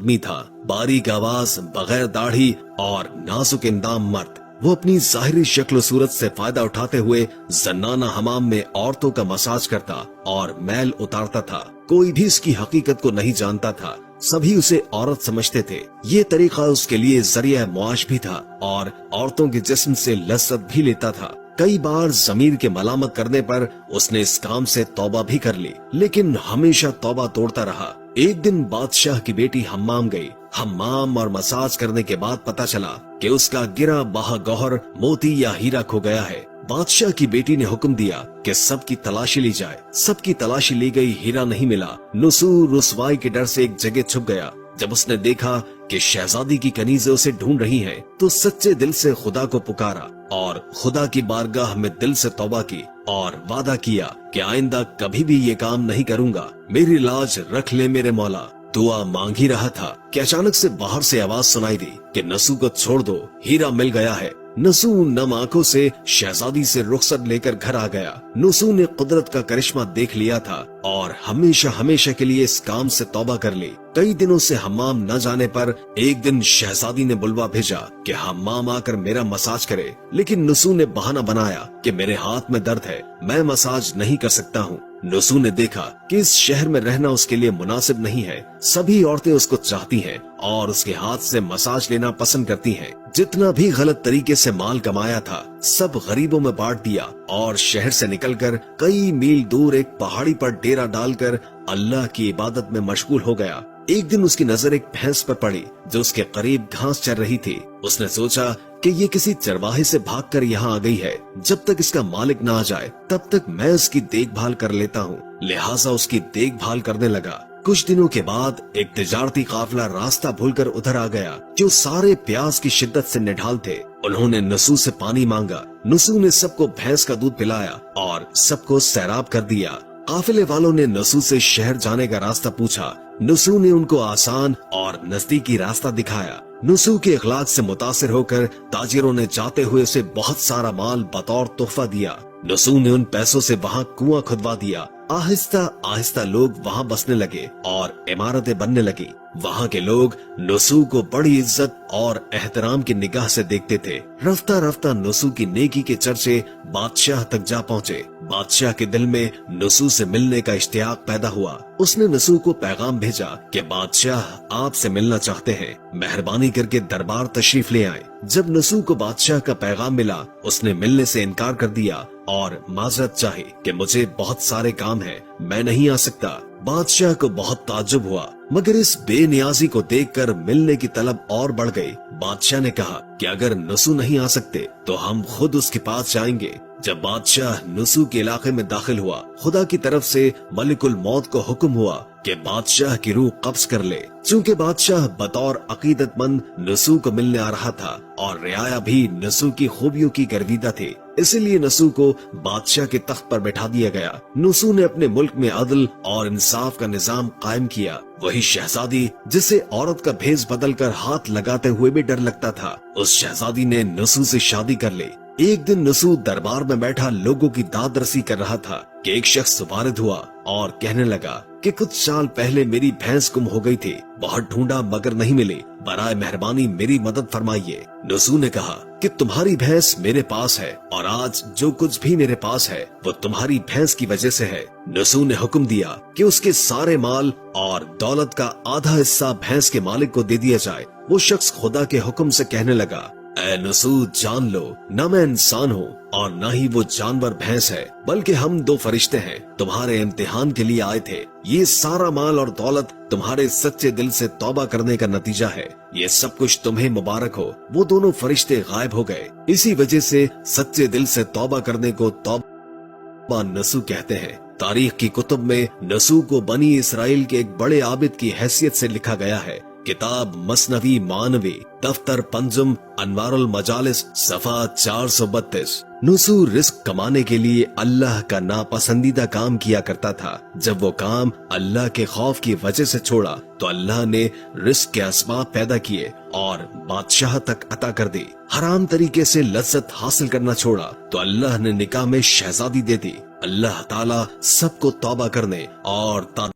आदमी था, बारीक आवाज, बगैर दाढ़ी और नाजुक इंदाम मर्द। वो अपनी जाहिरी शक्ल सूरत से फायदा उठाते हुए जन्नाना हमाम में औरतों का मसाज करता और मैल उतारता था। कोई भी इसकी हकीकत को नहीं जानता था, सभी उसे औरत समझते थे। ये तरीका उसके लिए जरिया मुआश भी था और औरतों के जिस्म से लज्जत भी लेता था। कई बार जमीर के मलामत करने पर उसने इस काम से तौबा भी कर ली, लेकिन हमेशा तौबा तोड़ता रहा। एक दिन बादशाह की बेटी हम्माम गई। हम्माम और मसाज करने के बाद पता चला कि उसका गिरा बहा गौहर, मोती या हीरा खो गया है। बादशाह की बेटी ने हुक्म दिया कि सबकी तलाशी ली जाए। सबकी तलाशी ली गई, हीरा नहीं मिला। नुसूर रुसवाई के डर से एक जगह छुप गया। जब उसने देखा कि शहजादी की कनीज़ें उसे ढूंढ रही हैं, तो सच्चे दिल से खुदा को पुकारा और खुदा की बारगाह में दिल से तौबा की और वादा किया कि आइंदा कभी भी ये काम नहीं करूंगा। मेरी लाज रख ले मेरे मौला। दुआ मांग ही रहा था कि अचानक से बाहर से आवाज सुनाई दी कि नसू को छोड़ दो, हीरा मिल गया है। नसू नम आंखों से शहजादी से रुखसत लेकर घर आ गया। नसू ने कुदरत का करिश्मा देख लिया था और हमेशा हमेशा के लिए इस काम से तौबा कर ली। कई दिनों से हम्माम न जाने पर एक दिन शहजादी ने बुलवा भेजा कि हम्माम आकर मेरा मसाज करे, लेकिन नसू ने बहाना बनाया कि मेरे हाथ में दर्द है, मैं मसाज नहीं कर सकता हूँ। नसू ने देखा कि इस शहर में रहना उसके लिए मुनासिब नहीं है। सभी औरतें उसको चाहती हैं और उसके हाथ से मसाज लेना पसंद करती हैं। जितना भी गलत तरीके से माल कमाया था सब गरीबों में बांट दिया और शहर से निकलकर कई मील दूर एक पहाड़ी पर डेरा डालकर अल्लाह की इबादत में मशगूल हो गया। एक दिन उसकी नजर एक भैंस पर पड़ी जो उसके करीब घास चर रही थी। उसने सोचा कि ये किसी चरवाहे से भागकर यहाँ आ गई है। जब तक इसका मालिक न आ जाए तब तक मैं उसकी देखभाल कर लेता हूँ। लिहाजा उसकी देखभाल करने लगा। कुछ दिनों के बाद एक तिजारती काफिला रास्ता भूलकर उधर आ गया, जो सारे प्यास की शिद्दत से निढाल थे। उन्होंने नसू से पानी मांगा। नसू ने सबको भैंस का दूध पिलाया और सबको सैराब कर दिया। काफिले वालों ने नसू से शहर जाने का रास्ता पूछा। नसू ने उनको आसान और नजदीकी रास्ता दिखाया। नसू के अखलाक से मुतासिर होकर ताजिरों ने जाते हुए उसे बहुत सारा माल बतौर तोहफा दिया। नसू ने उन पैसों से वहाँ कुआं खुदवा दिया। आहिस्ता आहिस्ता लोग वहाँ बसने लगे और इमारतें बनने लगी। वहाँ के लोग नसू को बड़ी इज्जत और एहतराम की निगाह से देखते थे। रफ्ता रफ्ता नसू की नेकी के चर्चे बादशाह तक जा पहुँचे। बादशाह के दिल में नसू से मिलने का इश्तियाक पैदा हुआ। उसने नसू को पैगाम भेजा कि बादशाह आपसे मिलना चाहते हैं, मेहरबानी करके दरबार तशरीफ ले आए। जब नसू को बादशाह का पैगाम मिला, उसने मिलने से इनकार कर दिया और माजरत चाही कि मुझे बहुत सारे काम हैं, मैं नहीं आ सकता। बादशाह को बहुत ताज्जुब हुआ, मगर इस बेनियाजी को देखकर मिलने की तलब और बढ़ गई। बादशाह ने कहा कि अगर नसू नहीं आ सकते तो हम खुद उसके पास जाएंगे। जब बादशाह नसू के इलाके में दाखिल हुआ, खुदा की तरफ से मलिकुल मौत को हुक्म हुआ कि बादशाह की रूह कब्ज कर ले। चूँकि बादशाह बतौर अकीदतमंद नसू को मिलने आ रहा था और रियाया भी नसू की खूबियों की गर्विदा थी, इसलिए नसू को बादशाह के तख्त पर बैठा दिया गया। नसू ने अपने मुल्क में अदल और इंसाफ का निजाम कायम किया। वही शहजादी जिसे औरत का भेष बदलकर हाथ लगाते हुए भी डर लगता था, उस शहजादी ने नसू से शादी कर ली। एक दिन नसू दरबार में बैठा लोगों की दाद रसी कर रहा था कि एक शख्स वारिद हुआ और कहने लगा कि कुछ साल पहले मेरी भैंस गुम हो गई थी, बहुत ढूंढा मगर नहीं मिली, बराए मेहरबानी मेरी मदद फरमाइए। नसू ने कहा कि तुम्हारी भैंस मेरे पास है और आज जो कुछ भी मेरे पास है वो तुम्हारी भैंस की वजह से है। नसू ने हुक्म दिया कि उसके सारे माल और दौलत का आधा हिस्सा भैंस के मालिक को दे दिया जाए। वो शख्स खुदा के हुक्म से कहने लगा, ऐ नसू जान लो, न मैं इंसान हूँ और न ही वो जानवर भैंस है, बल्कि हम दो फरिश्ते हैं, तुम्हारे इम्तिहान के लिए आए थे। ये सारा माल और दौलत तुम्हारे सच्चे दिल से तौबा करने का नतीजा है। ये सब कुछ तुम्हें मुबारक हो। वो दोनों फरिश्ते गायब हो गए। इसी वजह से सच्चे दिल से तौबा करने को तौबा नसू कहते हैं। तारीख की कुतुब में नसू को बनी इसराइल के एक बड़े आबिद की हैसियत से लिखा गया है। किताब मसनवी मानवी, दफ्तर पंजुम अनवारुल मजालिस, सफा 432। नसू रिस्क कमाने के लिए अल्लाह का नापसंदीदा काम किया करता था। जब वो काम अल्लाह के खौफ की वजह से छोड़ा तो अल्लाह ने रिस्क के असबाब पैदा किए और बादशाह तक अता कर दी। हराम तरीके से लज्जत हासिल करना छोड़ा तो अल्लाह ने निकाह में शहजादी दे दी। अल्लाह ताला सबको तौबा करने और